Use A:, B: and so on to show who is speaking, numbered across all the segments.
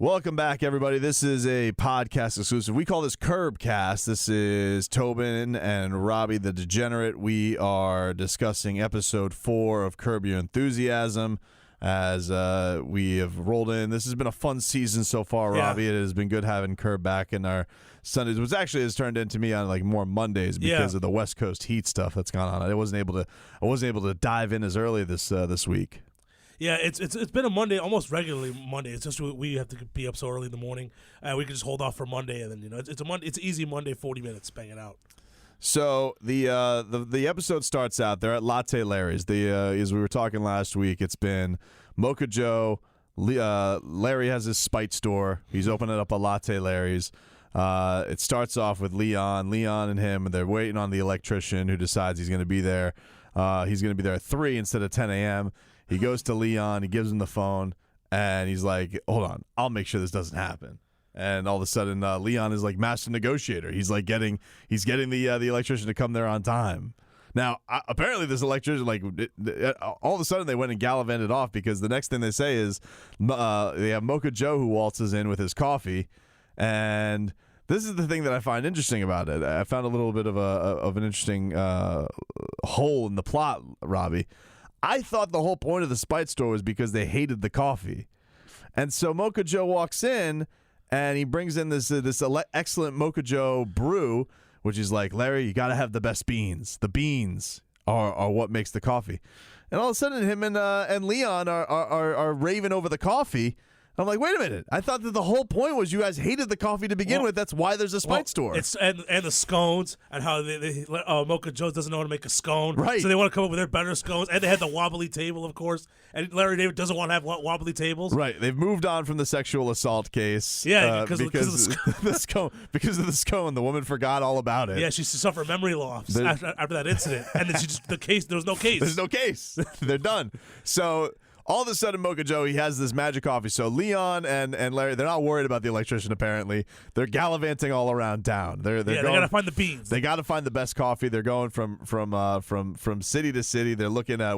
A: Welcome back, everybody. This is a podcast exclusive. We call this CurbCast. This is Tobin and Robbie, the Degenerate. We are discussing episode 4 of Curb Your Enthusiasm as we have rolled in. This has been a fun season so far, Robbie. It has been good having Curb back in our Sundays, which actually has turned into me on like more Mondays because of the West Coast heat stuff that's gone on. I wasn't able to dive in as early this week.
B: Yeah, it's been a Monday, almost regularly Monday. It's just we have to be up so early in the morning. We can just hold off for Monday, and then it's a Monday. It's an easy Monday, 40 minutes, bang it out.
A: So the episode starts out. They're at Latte Larry's. As we were talking last week, it's been Mocha Joe. Larry has his spite store. He's opening up a Latte Larry's. It starts off with Leon and him, and they're waiting on the electrician who decides he's going to be there. He's going to be there at 3 instead of 10 a.m. He goes to Leon, he gives him the phone, and he's like, hold on, I'll make sure this doesn't happen. And all of a sudden, Leon is like master negotiator. He's like getting the electrician to come there on time. Now, apparently this electrician, all of a sudden they went and gallivanted off because the next thing they say is they have Mocha Joe who waltzes in with his coffee. And this is the thing that I find interesting about it. I found a little bit of an interesting hole in the plot, Robbie. I thought the whole point of the spite store was because they hated the coffee. And so Mocha Joe walks in, and he brings in this excellent Mocha Joe brew, which is like, Larry, you got to have the best beans. The beans are what makes the coffee. And all of a sudden, him and Leon are raving over the coffee. I'm like, wait a minute. I thought that the whole point was you guys hated the coffee to begin with. That's why there's a spite store.
B: It's and the scones and how Mocha Joe doesn't know how to make a scone.
A: Right.
B: So they want to come up with their better scones. And they had the wobbly table, of course. And Larry David doesn't want to have wobbly tables.
A: Right. They've moved on from the sexual assault case.
B: Yeah, because
A: of the scone. Because of the scone, the woman forgot all about it.
B: Yeah, she suffered memory loss after that incident. And then there was no case.
A: There's no case. They're done. So all of a sudden, Mocha Joe, he has this magic coffee. So Leon and Larry, they're not worried about the electrician, apparently. They're gallivanting all around town. They got
B: to find the beans.
A: They got to find the best coffee. They're going from city to city. They're looking at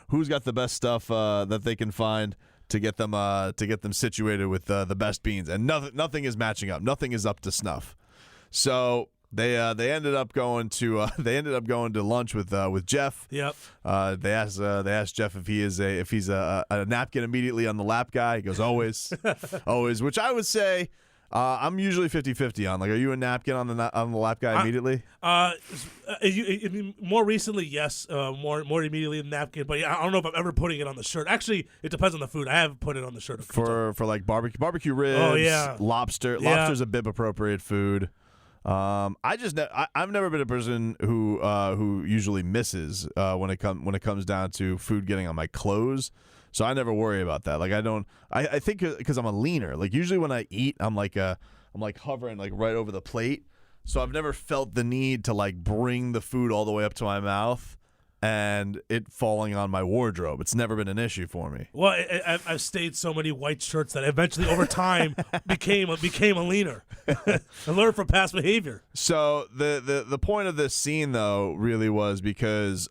A: who's got the best stuff that they can find to get them situated with the best beans. And nothing is matching up. Nothing is up to snuff. So They ended up going to lunch with Jeff.
B: Yep.
A: They asked Jeff if he's a napkin immediately on the lap guy. He goes, always, always. Which I would say I'm usually 50-50 on. Like, are you a napkin on the lap guy immediately?
B: More recently, yes. More immediately a napkin. But yeah, I don't know if I'm ever putting it on the shirt. Actually, it depends on the food. I have put it on the shirt
A: for like barbecue ribs. Oh yeah. Lobster. Yeah. Lobster's a bib appropriate food. I've never been a person who usually misses when it comes down to food getting on my clothes. So I never worry about that. Like I think because I'm a leaner. Like usually when I eat, I'm hovering like right over the plate. So I've never felt the need to like bring the food all the way up to my mouth and it falling on my wardrobe. It's never been an issue for me.
B: Well, I've stayed so many white shirts that eventually, over time, became a leaner. I learned from past behavior. So
A: the point of this scene, though, really was because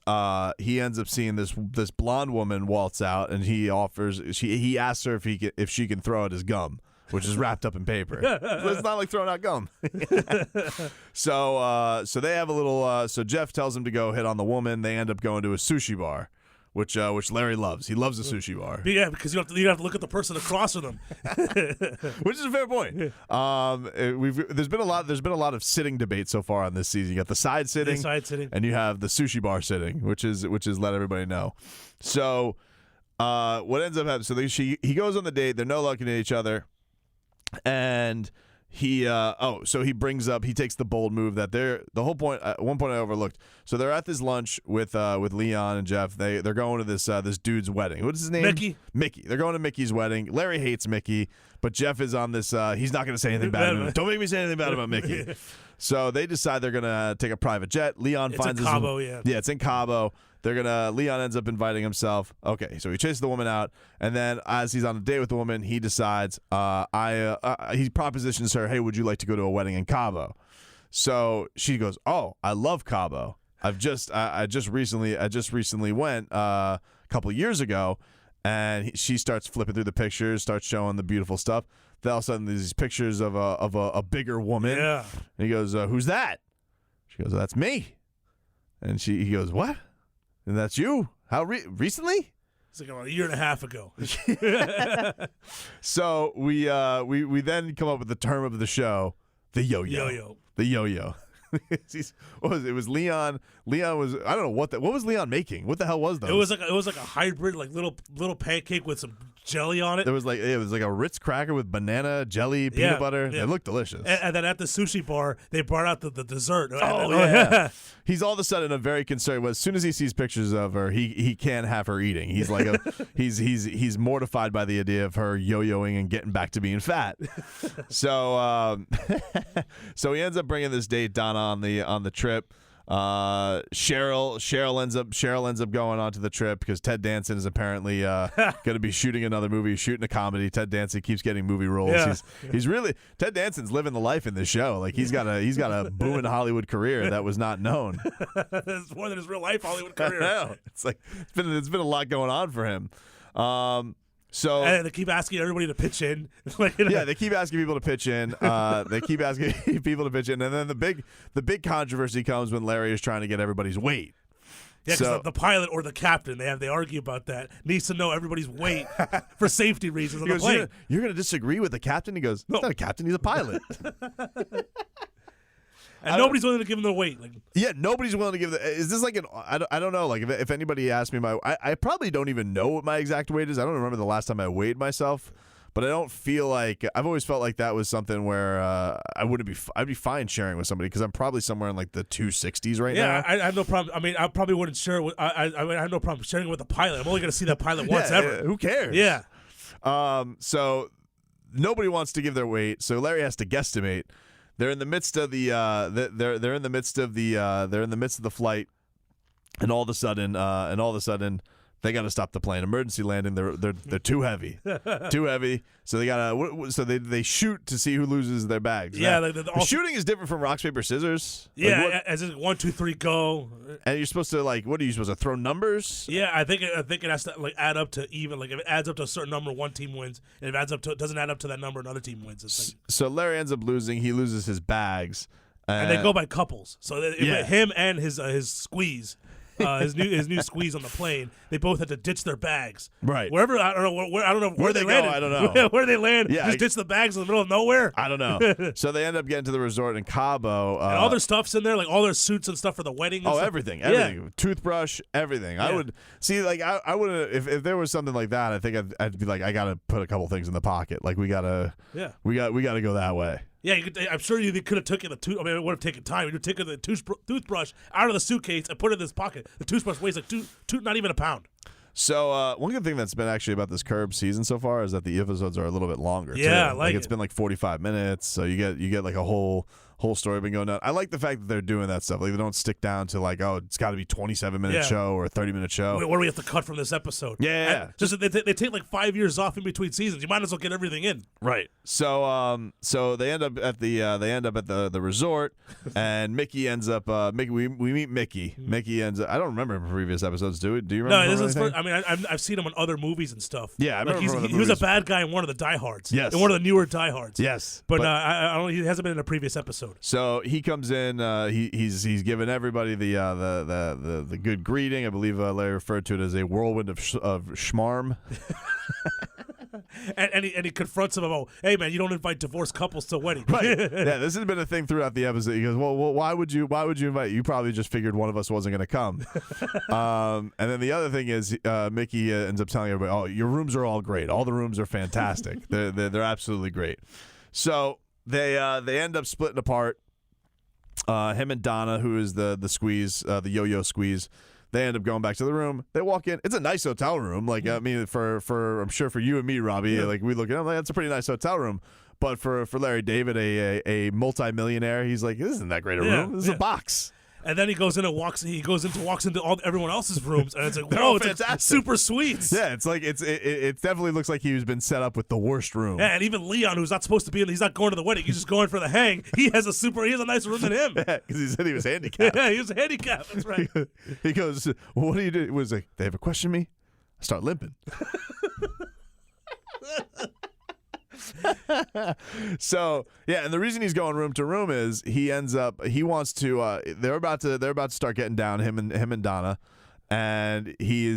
A: he ends up seeing this blonde woman waltz out, and he asks her if she can throw out his gum, which is wrapped up in paper. It's not like throwing out gum. So they have a little. So Jeff tells him to go hit on the woman. They end up going to a sushi bar, which Larry loves. He loves a sushi bar.
B: Yeah, because you have to look at the person across from them.
A: Which is a fair point. There's been a lot of sitting debate so far on this season. You got the side sitting, and you have the sushi bar sitting, which is let everybody know. So what ends up happening? So he goes on the date. They're no looking at each other. And he takes the bold move that the whole point at one point I overlooked. So they're at this lunch with Leon and Jeff. They're going to this dude's wedding. What is his name? Mickey. They're going to Mickey's wedding. Larry hates Mickey, but Jeff is on this he's not going to say anything bad about him. Don't make me say anything bad about Mickey. So they decide they're going to take a private jet. Leon finds
B: in Cabo, yeah,
A: it's in Cabo. Leon ends up inviting himself. Okay, so he chases the woman out, and then as he's on a date with the woman, he decides, he propositions her, hey, would you like to go to a wedding in Cabo? So she goes, oh, I love Cabo. I just recently went a couple of years ago, and she starts flipping through the pictures, starts showing the beautiful stuff. then all of a sudden there's these pictures of a bigger woman.
B: Yeah.
A: And he goes, "Who's that?" She goes, "That's me." And he goes, "What? And that's you? How recently?"
B: It's like about a year and a half ago.
A: So we then come up with the term of the show, the yo-yo.
B: Yo-yo.
A: The yo-yo. What was it? It was Leon. Leon was, I don't know what was Leon making? What the hell was those?
B: It was like a hybrid, like little pancake with some jelly on it.
A: It was like a Ritz cracker with banana, jelly, peanut butter.
B: Yeah.
A: It looked delicious.
B: And then at the sushi bar, they brought out the dessert.
A: Yeah. He's all of a sudden a very concerned. As soon as he sees pictures of her, he can't have her eating. He's like he's mortified by the idea of her yo-yoing and getting back to being fat. So so he ends up bringing this date Donna on the trip. Cheryl ends up going on to the trip because Ted Danson is apparently going to be shooting another movie, shooting a comedy. Ted Danson keeps getting movie roles.
B: Yeah.
A: He's really, Ted Danson's living the life in this show. Like he's got a booming Hollywood career that was not known.
B: It's more than his real life Hollywood career.
A: I know. It's like it's been a lot going on for him. So
B: and they keep asking everybody to pitch in.
A: Yeah, they keep asking people to pitch in. They keep asking people to pitch in, and then the big controversy comes when Larry is trying to get everybody's weight.
B: Yeah, because the pilot or the captain, they argue about that. Needs to know everybody's weight for safety reasons on the plane.
A: You're going to disagree with the captain? He goes, "He's not a captain. He's a pilot."
B: And nobody's willing to give him the weight.
A: Yeah, nobody's willing to give is this like I don't know. Like if anybody asked me I probably don't even know what my exact weight is. I don't remember the last time I weighed myself, but I don't feel like, I've always felt like that was something where I'd be fine sharing with somebody because I'm probably somewhere in like the 260s right now.
B: Yeah, I have no problem. I mean, I probably wouldn't share it with, I have no problem sharing it with the pilot. I'm only going to see that pilot once ever.
A: Who cares?
B: Yeah.
A: So nobody wants to give their weight, so Larry has to guesstimate. They're in the midst of the they're in the midst of the flight, and all of a sudden they got to stop the plane. Emergency landing. They're too heavy, So they they shoot to see who loses their bags.
B: Yeah,
A: now, the shooting is different from rock paper scissors.
B: Yeah, as in 1, 2, 3, go.
A: And you're supposed to what are you supposed to throw numbers?
B: Yeah, I think it has to add up to even. Like if it adds up to a certain number, one team wins. And if it doesn't add up to that number, another team wins.
A: So Larry ends up losing. He loses his bags,
B: and they go by couples. So him and his squeeze. His new squeeze on the plane. They both had to ditch their bags.
A: Right.
B: Wherever I don't know where they landed.
A: I don't know
B: where they land.
A: Yeah,
B: just ditch the bags in the middle of nowhere.
A: I don't know. So they end up getting to the resort in Cabo.
B: And all their stuff's in there, like all their suits and stuff for the wedding. And stuff.
A: Everything.
B: Yeah.
A: Toothbrush, everything. Yeah. I would see. Like I would if there was something like that. I think I'd be like, I gotta put a couple things in the pocket. Like we gotta go that way.
B: Yeah, I'm sure you could have taken it would have taken time. You'd taken the toothbrush out of the suitcase and put it in this pocket. The toothbrush weighs like not even a pound.
A: So one good thing that's been actually about this Curb season so far is that the episodes are a little bit longer.
B: Yeah,
A: too.
B: like
A: it's been like 45 minutes, so you get like a whole story been going down. I like the fact that they're doing that stuff. Like they don't stick down to like, oh, it's got to be 27-minute show or a 30-minute show.
B: What do we have to cut from this episode?
A: Yeah.
B: Just they take like 5 years off in between seasons. You might as well get everything in.
A: Right. So they end up at the resort, and Mickey ends up we meet Mickey. Mickey ends up. I don't remember him from previous episodes. Do you remember?
B: No, this is first, I mean I've seen him in other movies and stuff.
A: Yeah, I remember
B: he was a bad guy in one of the Die Hards.
A: Yes.
B: In one of the newer Die Hards.
A: Yes.
B: But I don't. He hasn't been in a previous episode.
A: So he comes in. He's giving everybody the good greeting. I believe Larry referred to it as a whirlwind of schmarm.
B: and he confronts him about, hey man, you don't invite divorced couples to weddings.
A: Right. Yeah, this has been a thing throughout the episode. He goes, well, why would you invite? You probably just figured one of us wasn't going to come. And then the other thing is, Mickey ends up telling everybody, oh, your rooms are all great. All the rooms are fantastic. They're absolutely great. So they end up splitting apart. Him and Donna, who is the squeeze, the yo-yo squeeze, they end up going back to the room. They walk in. It's a nice hotel room. Like I mean, for I'm sure for you and me, Robbie, like we look at it, like, that's a pretty nice hotel room. But for Larry David, a multi-millionaire, he's like, this isn't that great a room. This is a box. And
B: then he goes in and walks into everyone else's rooms, and it's like, whoa, it's like super sweets.
A: Yeah, it's like it definitely looks like he's been set up with the worst room.
B: Yeah, and even Leon, who's not supposed to be he's not going to the wedding, he's just going for the hang. He has a nicer room than him.
A: Yeah, because he said he was handicapped.
B: Yeah, he was handicapped. That's right.
A: He goes, well, what do you do? It was like, they ever question me? I start limping. So yeah, and the reason he's going room to room is he wants to. They're about to start getting down, him and Donna. And he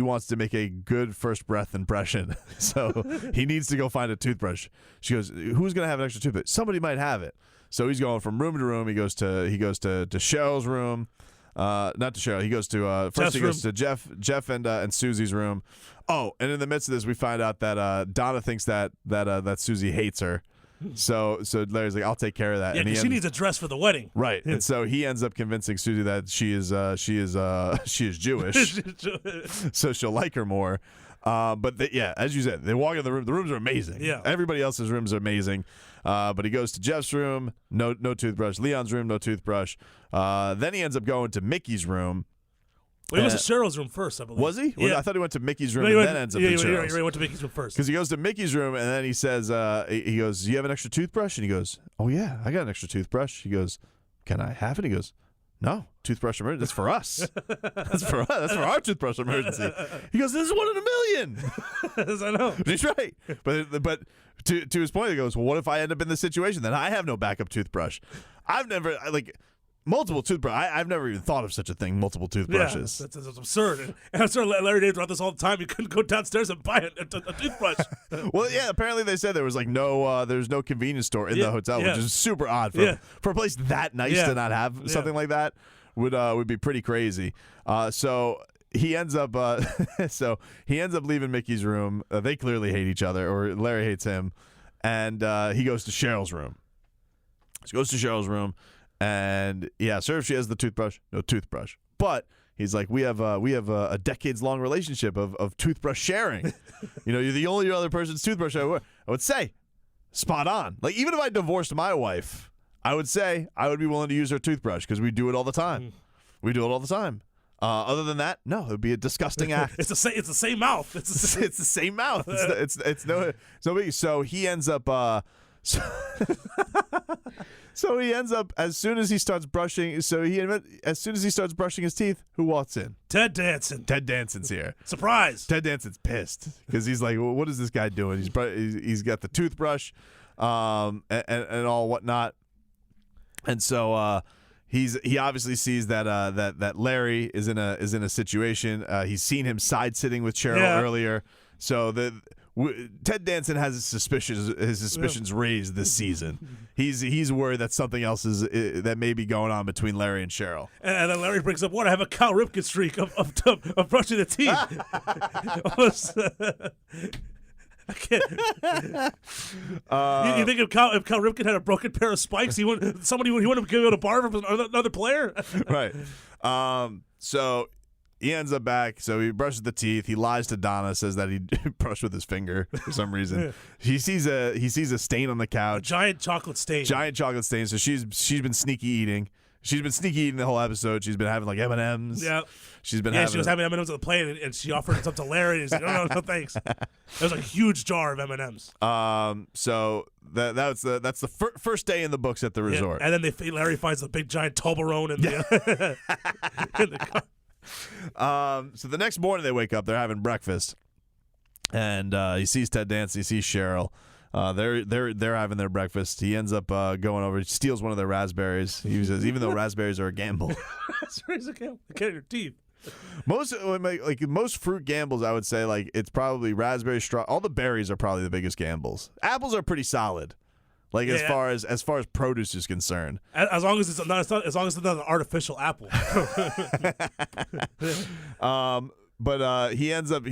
A: wants to make a good first breath impression. So he needs to go find a toothbrush. She goes, who's going to have an extra toothbrush? Somebody might have it. So he's going from room to room. He goes to Cheryl's room. Not to Cheryl. He goes to first. He goes to Jeff and Susie's room. Oh, and in the midst of this, we find out that Donna thinks that Susie hates her. So Larry's like, I'll take care of that.
B: Yeah,
A: and
B: she needs a dress for the wedding.
A: Right. And so he ends up convincing Susie that she is Jewish. So she'll like her more. But as you said, they walk in the room. The rooms are amazing.
B: Yeah.
A: Everybody else's rooms are amazing. But he goes to Jeff's room, no toothbrush. Leon's room, no toothbrush. Then he ends up going to Mickey's room.
B: Well, he was to Cheryl's room first, I believe.
A: Was he?
B: Yeah.
A: I thought he went to Mickey's room then ends up in Cheryl's.
B: He went to Mickey's room first.
A: Because he goes to Mickey's room, and then he says, he goes, do you have an extra toothbrush? And he goes, oh, yeah, I got an extra toothbrush. He goes, can I have it? He goes, no, toothbrush emergency. That's for us. That's for us. That's for our toothbrush emergency. He goes, this is 1 in a million.
B: Yes, I know.
A: He's right. But to his point, he goes, well, what if I end up in this situation? Then I have no backup toothbrush. I've never, multiple toothbrush. I've never even thought of such a thing. Multiple toothbrushes.
B: Yeah, that's absurd. And I'm sure Larry Dave throughout this all the time. You couldn't go downstairs and buy a toothbrush.
A: Well, yeah. Apparently, they said there was there's no convenience store in the hotel, which is super odd for a place that nice to not have something like that. Would be pretty crazy. So he ends up leaving Mickey's room. They clearly hate each other, or Larry hates him, and he goes to Cheryl's room. He goes to Cheryl's room. And sure, she has the toothbrush, no toothbrush. But he's like, we have a decades-long relationship of toothbrush sharing. You're the only other person's toothbrush I would say, spot on. Like, even if I divorced my wife, I would say I would be willing to use her toothbrush because we do it all the time. We do it all the time. Other than that, no, it would be a disgusting act.
B: It's the same mouth. It's
A: the same mouth. It's no big. So he ends up. So he ends up as soon as he starts brushing. As soon as he starts brushing his teeth, who walks in?
B: Ted Danson.
A: Ted Danson's here.
B: Surprise!
A: Ted Danson's pissed because he's like, well, "What is this guy doing? He's got the toothbrush, and all whatnot." And so he obviously sees that Larry is in a situation. He's seen him side sitting with Cheryl earlier. So Ted Danson has his suspicions raised this season. He's worried that something else that may be going on between Larry and Cheryl.
B: And then Larry brings up, "What? I have a Cal Ripken streak of brushing the teeth." I can't. You think if Cal Ripken had a broken pair of spikes, he wouldn't have given it a barber for another player?
A: Right. So he ends up back. So he brushes the teeth. He lies to Donna, says that he brushed with his finger for some reason. He sees a stain on the couch.
B: A giant chocolate stain.
A: So she's been sneaky eating. She's been sneaky eating the whole episode. She's been having M&Ms.
B: Yeah.
A: She was
B: having M&Ms on the plate, and she offered it up to Larry. And he's like, no, thanks. That was a huge jar of M&Ms.
A: So that's the first day in the books at the resort.
B: And then Larry finds the big giant Toblerone in the car.
A: So the next morning they wake up, they're having breakfast, and he sees Ted Danson, he sees Cheryl. They're having their breakfast. He ends up going over, steals one of their raspberries. He says, even though raspberries are a gamble.
B: Raspberries are a gamble. They get your teeth.
A: Most fruit gambles, I would say, it's probably raspberry, straw. All the berries are probably the biggest gambles. Apples are pretty solid. As far as produce is concerned,
B: as long as it's not an artificial apple.
A: But he ends up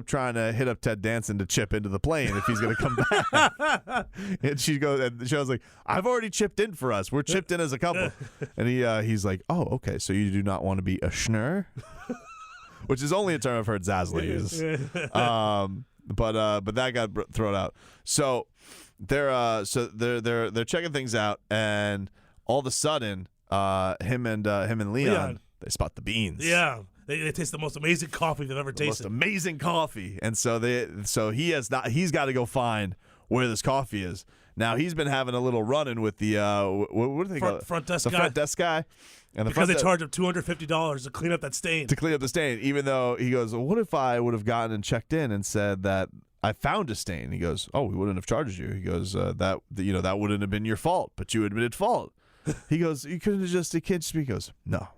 A: trying to hit up Ted Danson to chip into the plane if he's going to come back. And she was like, "I've already chipped in for us. We're chipped in as a couple." And he's like, "Oh, okay. So you do not want to be a schnurr," which is only a term I've heard Zazzle use. But that got thrown out. So they're checking things out, and all of a sudden, him and Leon, they spot the beans.
B: Yeah. They taste the most amazing coffee they've ever tasted.
A: Most amazing coffee, and he's got to go find where this coffee is. Now he's been having a little run-in with the what do they call it?
B: Front desk guy.
A: Front desk guy, and
B: because they charge him $250 to clean up that stain.
A: Even though he goes, well, what if I would have gotten and checked in and said that I found a stain. He goes, oh, we wouldn't have charged you. He goes, that wouldn't have been your fault, but you admitted fault. He goes, you couldn't have just, it can't just be. He goes, no.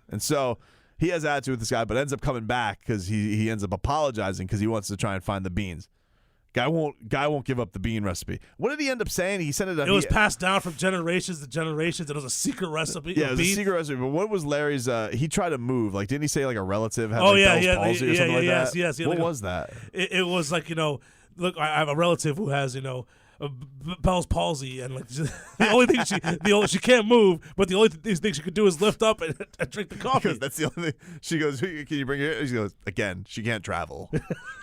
A: And so he has attitude with this guy, but ends up coming back because he ends up apologizing because he wants to try and find the beans. Guy won't give up the bean recipe. What did he end up saying? He sent it.
B: It was passed down from generations to generations. It was a secret recipe.
A: Yeah, it was a secret recipe. But what was Larry's? He tried to move. Like, didn't he say like a relative had Bell's palsy or something like that?
B: Yes.
A: What was that?
B: It was like, look, I have a relative who has Bell's palsy, and like the only thing she can't move, but the only thing she could do is lift up and drink the coffee.
A: Because that's the only thing. She goes, can you bring her here? She goes, again, she can't travel.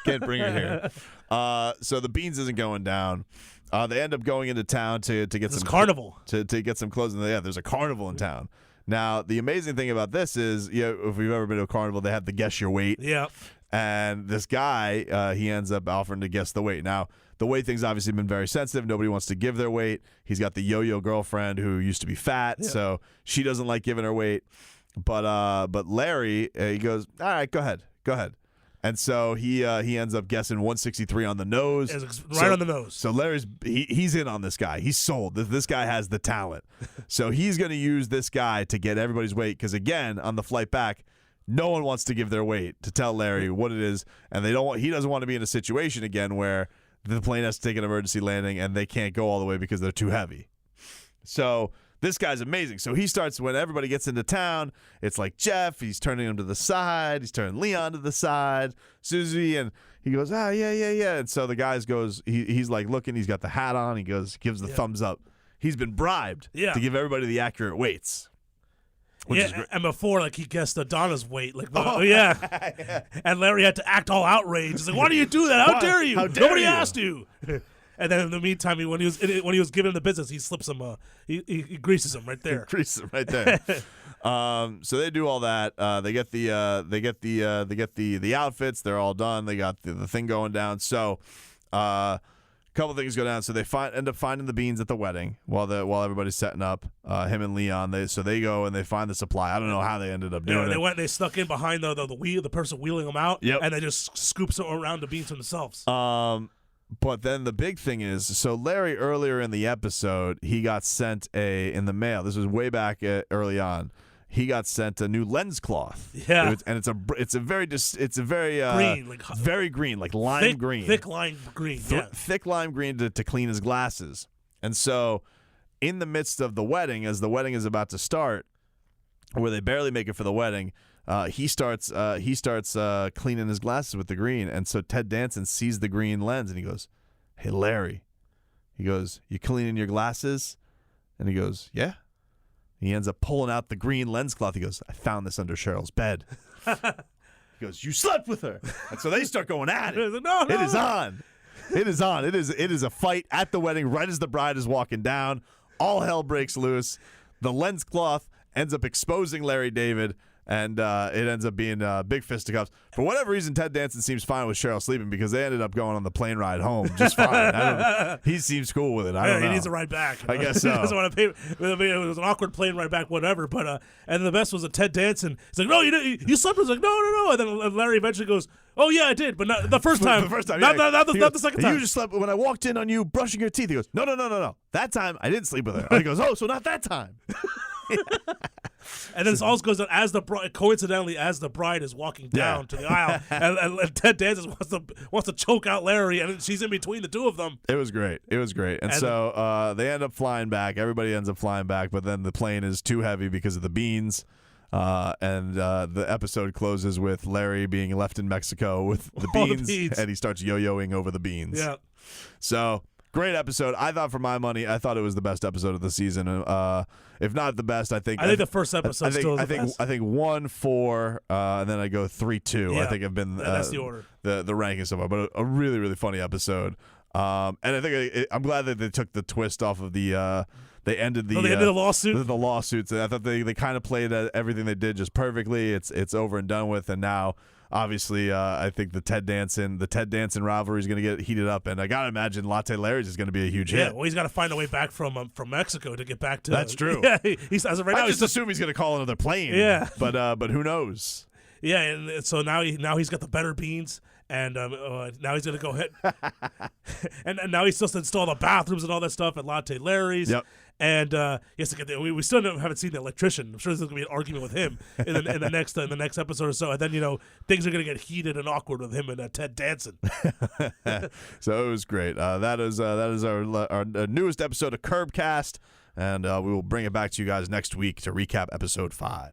A: Can't bring her here. So the beans isn't going down. They end up going into town to get some
B: carnival
A: to get some clothes. Yeah, there's a carnival in town. Now the amazing thing about this is, if we've ever been to a carnival, they have the guess your weight.
B: Yeah.
A: And this guy, he ends up offering to guess the weight. Now, the weight thing's obviously been very sensitive. Nobody wants to give their weight. He's got the yo-yo girlfriend who used to be fat, so she doesn't like giving her weight. But Larry, he goes, all right, go ahead. And so he ends up guessing 163 on the nose.
B: Right on the nose.
A: So Larry's he's in on this guy. He's sold. This guy has the talent. So he's going to use this guy to get everybody's weight because, again, on the flight back, no one wants to give their weight to tell Larry what it is, and he doesn't want to be in a situation again where the plane has to take an emergency landing and they can't go all the way because they're too heavy. So this guy's amazing. So he starts, when everybody gets into town, it's like Jeff, he's turning him to the side, he's turning Leon to the side, Susie, and he goes, yeah. And so the guy he's like looking, he's got the hat on, he gives the thumbs up. He's been bribed to give everybody the accurate weights.
B: And before, like, he guessed Donna's weight. Like, and Larry had to act all outraged. He's like, why do you do that? How dare you? Nobody asked you. And then in the meantime, when he was giving him the business, he slips him. He greases him right there.
A: So they do all that. They get the outfits. They're all done. They got the thing going down. So, couple things go down. So they end up finding the beans at the wedding while everybody's setting up. Him and Leon. They go and they find the supply. I don't know how they ended up doing it.
B: They snuck in behind the person wheeling them out.
A: Yep.
B: And they just scoops around the beans themselves.
A: But then the big thing is, so Larry earlier in the episode, he got sent in the mail. This was way back early on. He got sent a new lens cloth.
B: Yeah,
A: and it's a very
B: green, like
A: very green, like lime green,
B: thick lime green,
A: thick lime green to clean his glasses. And so, in the midst of the wedding, as the wedding is about to start, where they barely make it for the wedding, he starts cleaning his glasses with the green. And so Ted Danson sees the green lens and he goes, "Hey Larry," he goes, "You cleaning your glasses?" And he goes, "Yeah." He ends up pulling out the green lens cloth. He goes, "I found this under Cheryl's bed." He goes, "You slept with her." And so they start going at it. It is on. It is a fight at the wedding right as the bride is walking down. All hell breaks loose. The lens cloth ends up exposing Larry David, and it ends up being big fisticuffs. For whatever reason, Ted Danson seems fine with Cheryl sleeping because they ended up going on the plane ride home just fine. He seems cool with it. I don't know.
B: He needs a ride back.
A: I guess so.
B: He doesn't want to pay. It was an awkward plane ride back, whatever. But and the best was that Ted Danson. He's like, "No, you slept." He's like, "No." And then Larry eventually goes, "Oh yeah, I did, but not the first time. Not the second time.
A: You just slept when I walked in on you brushing your teeth." He goes, No. That time I didn't sleep with her." And he goes, "Oh, so not that time."
B: And then this also goes on as the bride is walking down to the aisle, and Ted Danson wants to choke out Larry, and she's in between the two of them.
A: It was great. And so they end up flying back. Everybody ends up flying back, but then the plane is too heavy because of the beans. And the episode closes with Larry being left in Mexico with the beans, and he starts yo-yoing over the beans.
B: Yeah.
A: So great episode. I thought, for my money, I thought it was the best episode of the season. If not the best, I think
B: the first episode still is the best.
A: I think 1, 4, and then I go 3, 2.
B: Yeah.
A: I think have been
B: that's the order.
A: The ranking so far, but a really, really funny episode. And I think I'm glad that they took the twist off of the. They ended the
B: lawsuit.
A: The lawsuits. And I thought they kind of played everything they did just perfectly. It's over and done with, and now obviously I think the Ted Danson rivalry is going to get heated up, and I gotta imagine Latte Larry's is going to be a huge hit.
B: Yeah, well, he's got to find a way back from Mexico to get back to.
A: That's true.
B: Yeah, he's as of right now.
A: I just assume he's going to call another plane.
B: Yeah,
A: but who knows?
B: Yeah, and so now he's got the better beans, And now he's going to go ahead. and now he's supposed to install the bathrooms and all that stuff at Latte Larry's.
A: Yep.
B: And he has to get we still haven't seen the electrician. I'm sure there's going to be an argument with him in the next episode or so. And then things are going to get heated and awkward with him and Ted Danson.
A: So it was great. That is our newest episode of CurbCast, and we will bring it back to you guys next week to recap episode 5.